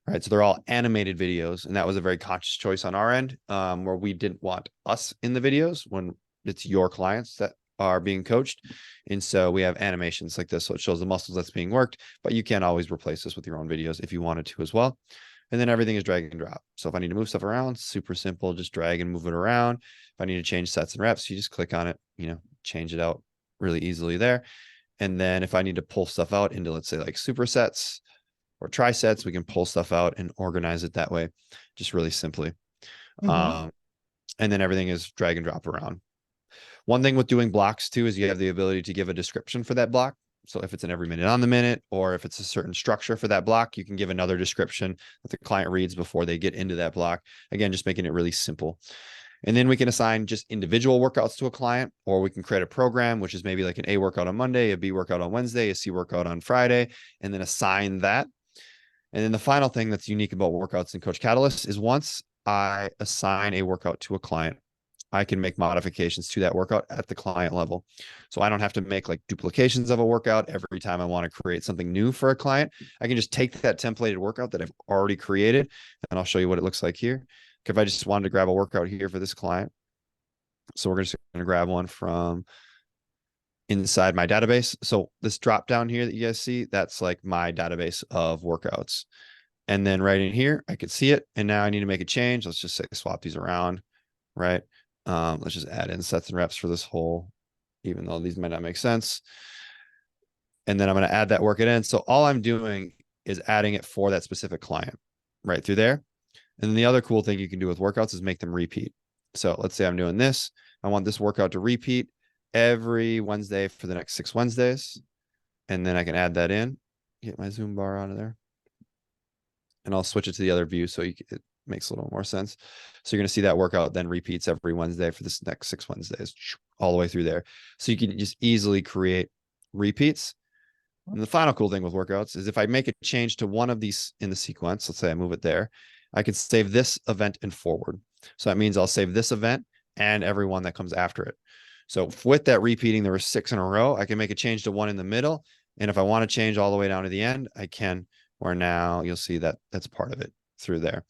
All right, so they're all animated videos, and that was a very conscious choice on our end, where we didn't want us in the videos when it's your clients that are being coached. And so we have animations like this, so it shows the muscles that's being worked, but you can always replace this with your own videos if you wanted to as well. And then everything is drag and drop. So if I need to move stuff around, super simple, just drag and move it around. If I need to change sets and reps, you just click on it, change it out really easily there. And then if I need to pull stuff out into, let's say, like supersets or trisets, we can pull stuff out and organize it that way, just really simply. And then everything is drag and drop around. One thing with doing blocks too is you have the ability to give a description for that block. So if it's an every minute on the minute, or if it's a certain structure for that block, you can give another description that the client reads before they get into that block. Again, just making it really simple. And then we can assign just individual workouts to a client, or we can create a program, which is maybe like an A workout on Monday, a B workout on Wednesday, a C workout on Friday, and then assign that. And then the final thing that's unique about workouts in Coach Catalyst is once I assign a workout to a client, I can make modifications to that workout at the client level. So I don't have to make like duplications of a workout every time I want to create something new for a client. I can just take that templated workout that I've already created, and I'll show you what it looks like here. If I just wanted to grab a workout here for this client. So we're just going to grab one from inside my database. So this drop down here that you guys see, that's like my database of workouts. And then right in here, I could see it. And now I need to make a change. Let's just say swap these around, right? Let's just add in sets and reps for this whole, even though these might not make sense. And then I'm going to add that workout in. So all I'm doing is adding it for that specific client right through there. And then the other cool thing you can do with workouts is make them repeat. So let's say I'm doing this. I want this workout to repeat every Wednesday for the next 6 Wednesdays. And then I can add that in, get my zoom bar out of there. And I'll switch it to the other view so it makes a little more sense. So you're going to see that workout then repeats every Wednesday for this next 6 Wednesdays, all the way through there. So you can just easily create repeats. And the final cool thing with workouts is if I make a change to one of these in the sequence, let's say I move it there, I can save this event and forward. So that means I'll save this event and everyone that comes after it. So with that repeating, there were 6 in a row. I can make a change to one in the middle. And if I want to change all the way down to the end, I can, where now you'll see that that's part of it through there.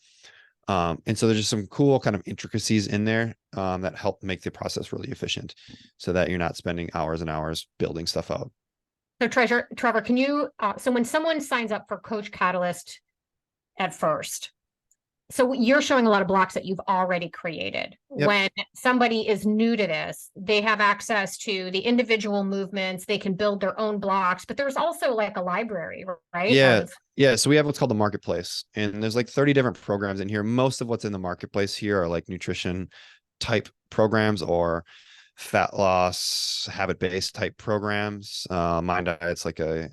And so there's just some cool kind of intricacies in there that help make the process really efficient so that you're not spending hours and hours building stuff out. So Trevor, can you, so when someone signs up for Coach Catalyst at first, so you're showing a lot of blocks that you've already created. Yep. When somebody is new to this, they have access to the individual movements, they can build their own blocks, but there's also like a library, right? Yeah. So we have what's called the marketplace, and there's like 30 different programs in here. Most of what's in the marketplace here are like nutrition type programs or fat loss, habit-based type programs. Mind Diet's like a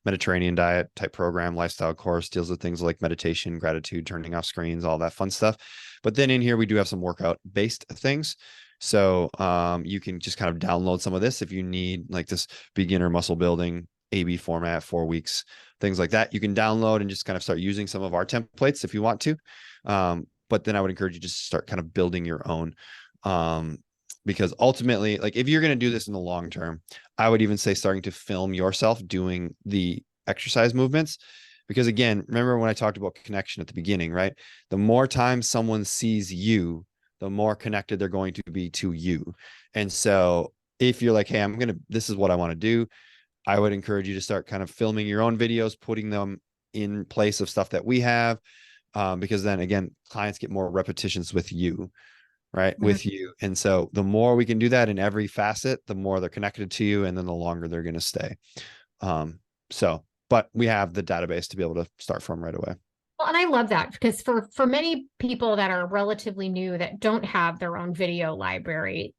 Mediterranean diet type program. Lifestyle course deals with things like meditation, gratitude, turning off screens, all that fun stuff. But then in here, we do have some workout based things. So you can just kind of download some of this if you need like this beginner muscle building AB format, 4 weeks, things like that. You can download and just kind of start using some of our templates if you want to. But then I would encourage you to just start kind of building your own. Because ultimately, like if you're going to do this in the long term, I would even say starting to film yourself doing the exercise movements. Because again, remember when I talked about connection at the beginning, right? The more time someone sees you, the more connected they're going to be to you. And so if you're like, hey, this is what I want to do, I would encourage you to start kind of filming your own videos, putting them in place of stuff that we have. Because then again, clients get more repetitions with you. Right. Mm-hmm. With you. And so the more we can do that in every facet, the more they're connected to you and then the longer they're going to stay. But we have the database to be able to start from right away. Well, and I love that because for many people that are relatively new that don't have their own video library,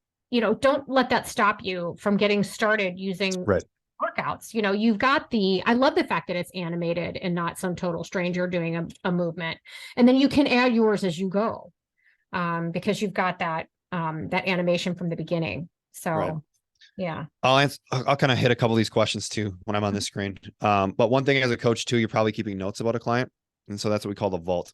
don't let that stop you from getting started using workouts. You've got I love the fact that it's animated and not some total stranger doing a movement. And then you can add yours as you go. Because you've got that animation from the beginning. So, yeah. I'll kind of hit a couple of these questions too when I'm on this screen. But one thing as a coach too, you're probably keeping notes about a client. And so that's what we call the vault.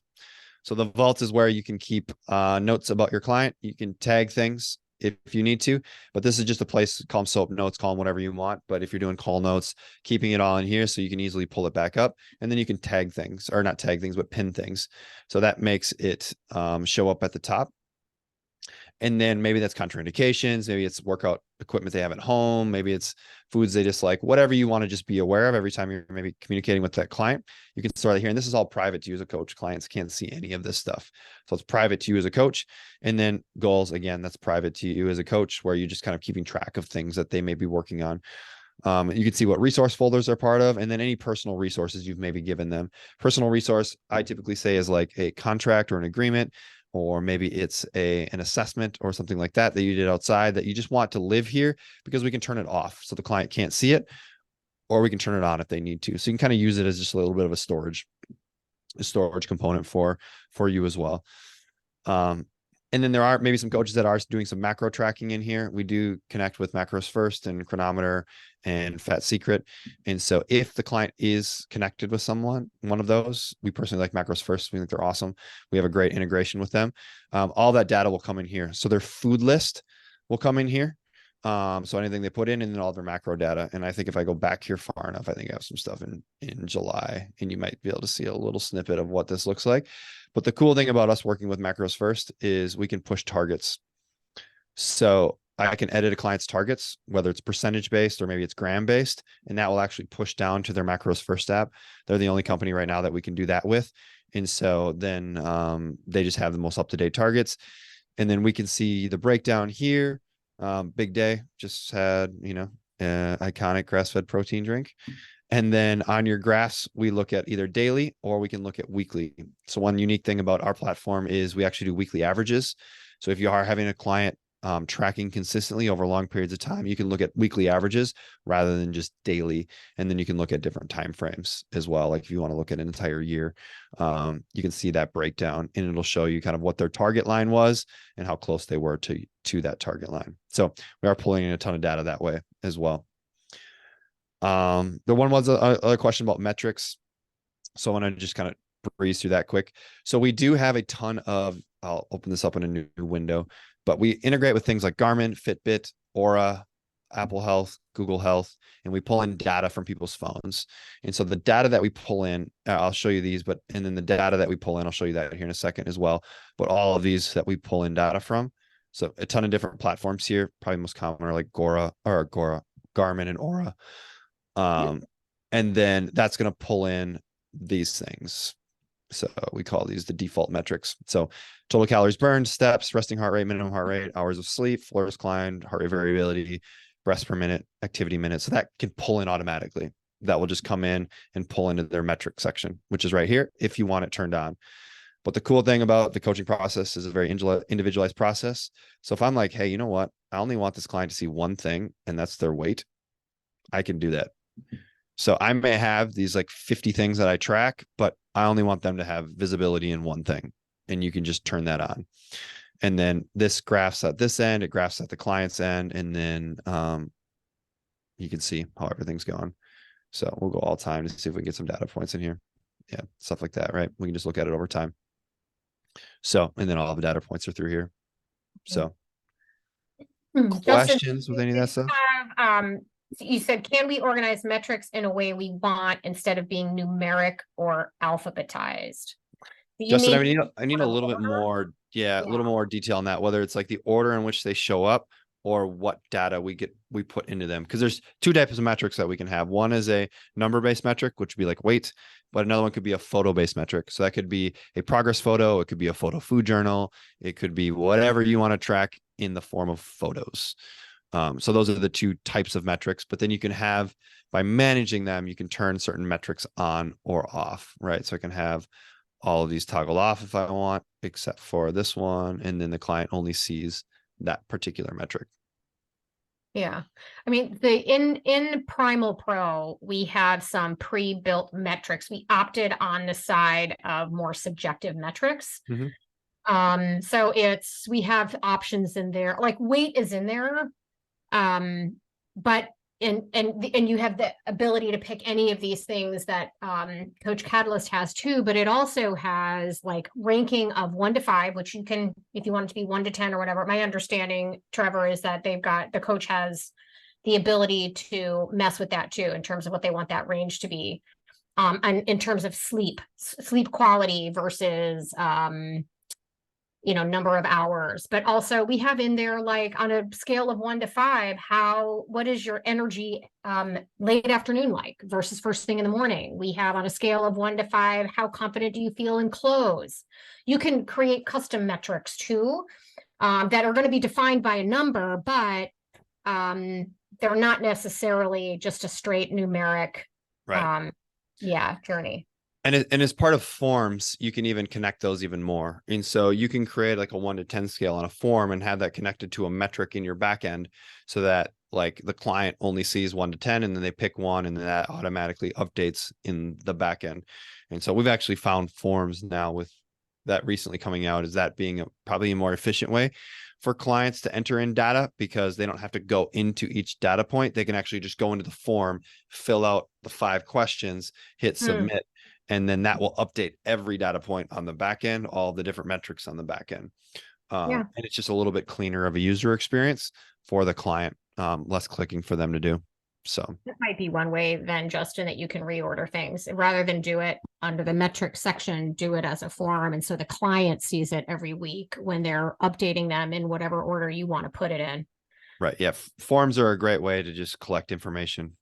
So the vault is where you can keep notes about your client. You can tag things if you need to, but this is just a place, call them SOAP notes, call them whatever you want. But if you're doing call notes, keeping it all in here so you can easily pull it back up, and then you can tag things, or not tag things, but pin things. So that makes it show up at the top. And then maybe that's contraindications. Maybe it's workout equipment they have at home. Maybe it's foods they dislike, whatever you want to just be aware of every time you're maybe communicating with that client. You can start here. And this is all private to you as a coach. Clients can't see any of this stuff. So it's private to you as a coach. And then goals, again, that's private to you as a coach, where you're just kind of keeping track of things that they may be working on. You can see what resource folders they're part of, and then any personal resources you've maybe given them. Personal resource, I typically say, is like a contract or an agreement, or maybe it's an assessment or something like that you did outside that you just want to live here, because we can turn it off so the client can't see it, or we can turn it on if they need to. So you can kind of use it as just a little bit of a storage component for you as well. And then there are maybe some coaches that are doing some macro tracking in here. We do connect with Macros First and Chronometer and Fat Secret. And so if the client is connected with one of those, we personally like Macros First. We think they're awesome. We have a great integration with them. All that data will come in here. So their food list will come in here. So anything they put in, and then all their macro data. And I think if I go back here far enough, I think I have some stuff in July, and you might be able to see a little snippet of what this looks like. But the cool thing about us working with Macros First is we can push targets. So I can edit a client's targets, whether it's percentage based or maybe it's gram based, and that will actually push down to their macros first step. They're the only company right now that we can do that with. And so then they just have the most up-to-date targets. And then we can see the breakdown here. Big day, just had, iconic grass-fed protein drink. And then on your graphs, we look at either daily or we can look at weekly. So one unique thing about our platform is we actually do weekly averages. So if you are having a client tracking consistently over long periods of time, you can look at weekly averages rather than just daily. And then you can look at different time frames as well. Like if you want to look at an entire year, you can see that breakdown, and it'll show you kind of what their target line was and how close they were to that target line. So we are pulling in a ton of data that way as well. The one was a question about metrics. So I want to just kind of breeze through that quick. So we do have a ton of, I'll open this up in a new window, but we integrate with things like Garmin, Fitbit, Aura, Apple Health, Google Health, and we pull in data from people's phones. And so the data that we pull in, I'll show you these, and then the data that we pull in, I'll show you that here in a second as well. But all of these that we pull in data from, so a ton of different platforms here, probably most common are like Garmin and Aura. And then that's going to pull in these things. So we call these the default metrics. So total calories burned, steps, resting heart rate, minimum heart rate, hours of sleep, floors climbed, heart rate variability, breaths per minute, activity minutes. So that can pull in automatically. That will just come in and pull into their metric section, which is right here if you want it turned on. But the cool thing about the coaching process is a very individualized process. So if I'm like, hey, you know what? I only want this client to see one thing, and that's their weight, I can do that. So I may have these like 50 things that I track, but I only want them to have visibility in one thing, and you can just turn that on. And then this graphs at this end, it graphs at the client's end, and then you can see how everything's going. So we'll go all time to see if we can get some data points in here. Yeah, stuff like that, right? We can just look at it over time. So, and then all the data points are through here. So questions with any of that stuff? You said, can we organize metrics in a way we want instead of being numeric or alphabetized? Justin, I need a little bit more, a little more detail on that, whether it's like the order in which they show up or what data we put into them. Because there's two types of metrics that we can have. One is a number-based metric, which would be like weight, but another one could be a photo-based metric. So that could be a progress photo, it could be a photo food journal, it could be whatever you want to track in the form of photos. So those are the two types of metrics, but then you can have, by managing them, you can turn certain metrics on or off, right? So I can have all of these toggle off if I want, except for this one. And then the client only sees that particular metric. Yeah. I mean, in PrimalPro, we have some pre-built metrics. We opted on the side of more subjective metrics. Mm-hmm. So we have options in there, like weight is in there. But and you have the ability to pick any of these things that Coach Catalyst has too, but it also has like ranking of 1 to 5, which you can, if you want it to be 1 to 10 or whatever. My understanding, Trevor, is that the coach has the ability to mess with that too, in terms of what they want that range to be. And in terms of sleep quality versus number of hours, but also we have in there, like on a scale of 1 to 5, what is your energy late afternoon like versus first thing in the morning. We have on a scale of 1 to 5, how confident do you feel in clothes. You can create custom metrics too, that are going to be defined by a number, but they're not necessarily just a straight numeric journey. And as part of forms, you can even connect those even more. And so you can create like a 1 to 10 scale on a form and have that connected to a metric in your backend, so that like the client only sees 1 to 10 and then they pick one, and then that automatically updates in the backend. And so we've actually found forms now with that recently coming out as that being probably a more efficient way for clients to enter in data, because they don't have to go into each data point. They can actually just go into the form, fill out the 5 questions, hit submit. And then that will update every data point on the back end, all the different metrics on the back end. And it's just a little bit cleaner of a user experience for the client, less clicking for them to do. So that might be one way then, Justin, that you can reorder things rather than do it under the metric section, do it as a form. And so the client sees it every week when they're updating them in whatever order you want to put it in. Right. Yeah. Forms are a great way to just collect information.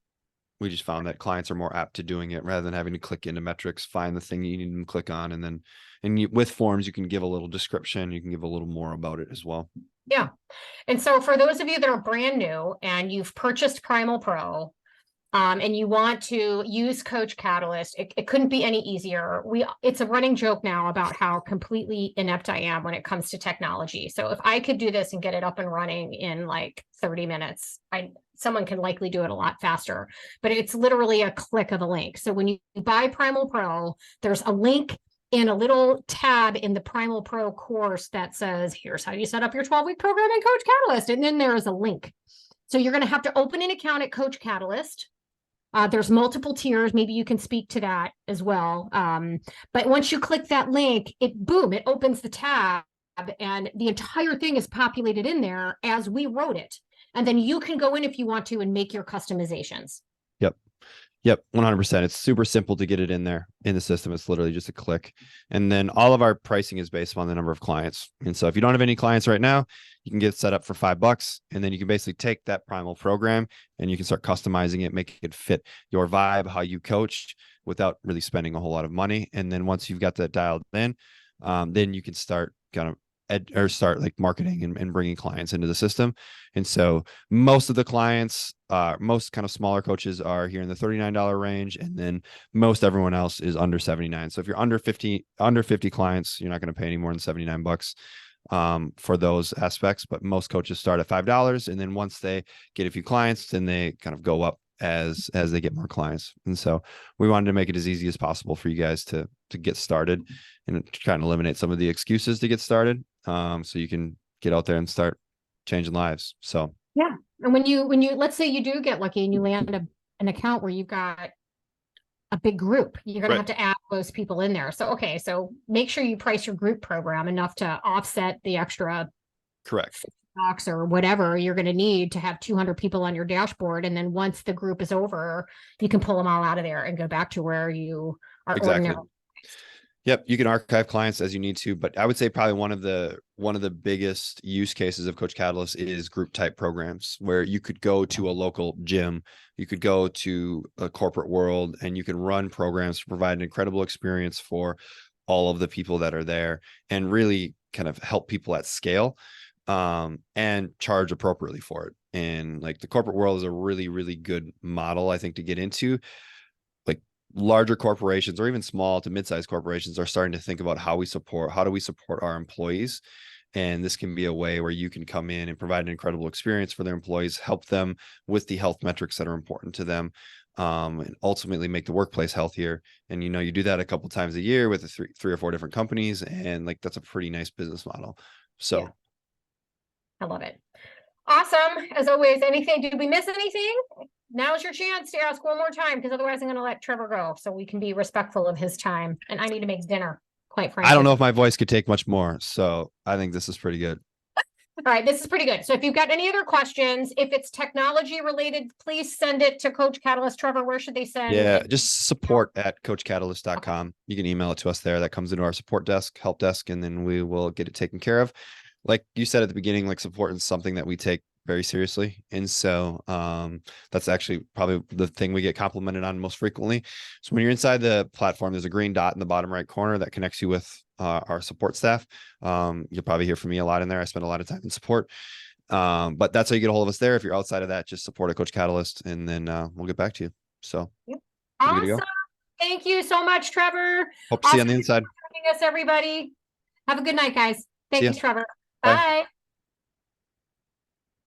We just found that clients are more apt to doing it rather than having to click into metrics, find the thing you need them to click on. And then, with forms, you can give a little description. You can give a little more about it as well. Yeah. And so for those of you that are brand new and you've purchased PrimalPro, and you want to use Coach Catalyst, it couldn't be any easier. It's a running joke now about how completely inept I am when it comes to technology. So if I could do this and get it up and running in like 30 minutes, someone can likely do it a lot faster, but it's literally a click of a link. So when you buy PrimalPro, there's a link in a little tab in the PrimalPro course that says, here's how you set up your 12-week program in Coach Catalyst. And then there is a link. So you're going to have to open an account at Coach Catalyst. There's multiple tiers. Maybe you can speak to that as well. But once you click that link, it opens the tab and the entire thing is populated in there as we wrote it. And then you can go in if you want to and make your customizations. Yep. 100%. It's super simple to get it in there in the system. It's literally just a click. And then all of our pricing is based on the number of clients. And so if you don't have any clients right now, you can get set up for $5. And then you can basically take that Primal program and you can start customizing it, make it fit your vibe, how you coach without really spending a whole lot of money. And then once you've got that dialed in, then you can start kind of start like marketing and bringing clients into the system. And so most of the clients, most kind of smaller coaches are here in the $39 range. And then most everyone else is under 79. So if you're under 50 clients, you're not going to pay any more than $79 for those aspects. But most coaches start at $5. And then once they get a few clients, then they kind of go up as they get more clients. And so we wanted to make it as easy as possible for you guys to get started and try and eliminate some of the excuses to get started. So you can get out there and start changing lives. So yeah. And when you let's say you do get lucky and you land an account where you've got a big group, you're going to have to add those people in there. So, okay. So make sure you price your group program enough to offset the extra correct box or whatever you're going to need to have 200 people on your dashboard. And then once the group is over, you can pull them all out of there and go back to where you are ordinarily. Yep, you can archive clients as you need to, but I would say probably one of the biggest use cases of Coach Catalyst is group type programs where you could go to a local gym, you could go to a corporate world, and you can run programs to provide an incredible experience for all of the people that are there and really kind of help people at scale, and charge appropriately for it. And like the corporate world is a really, really good model, I think, to get into. Larger corporations or even small to mid-sized corporations are starting to think about how do we support our employees. And this can be a way where you can come in and provide an incredible experience for their employees, help them with the health metrics that are important to them, and ultimately make the workplace healthier. And, you do that a couple times a year with three or four different companies. And like, that's a pretty nice business model. So yeah. I love it. Awesome. As always, did we miss anything? Now's your chance to ask one more time, because otherwise I'm going to let Trevor go so we can be respectful of his time. And I need to make dinner, quite frankly. I don't know if my voice could take much more. So I think this is pretty good. All right, this is pretty good. So if you've got any other questions, if it's technology related, please send it to Coach Catalyst. Trevor, where should they send? Yeah, just support at coachcatalyst.com. Okay. You can email it to us there. That comes into our support desk, help desk, and then we will get it taken care of. Like you said at the beginning, like support is something that we take very seriously. And so that's actually probably the thing we get complimented on most frequently. So when you're inside the platform, there's a green dot in the bottom right corner that connects you with our support staff. You'll probably hear from me a lot in there. I spend a lot of time in support. But that's how you get a hold of us there. If you're outside of that, just support a Coach Catalyst, and then we'll get back to you. So awesome. Thank you so much, Trevor. Hope to see you on the inside. Joining us, everybody. Have a good night, guys. Thanks, Trevor. Bye. Bye.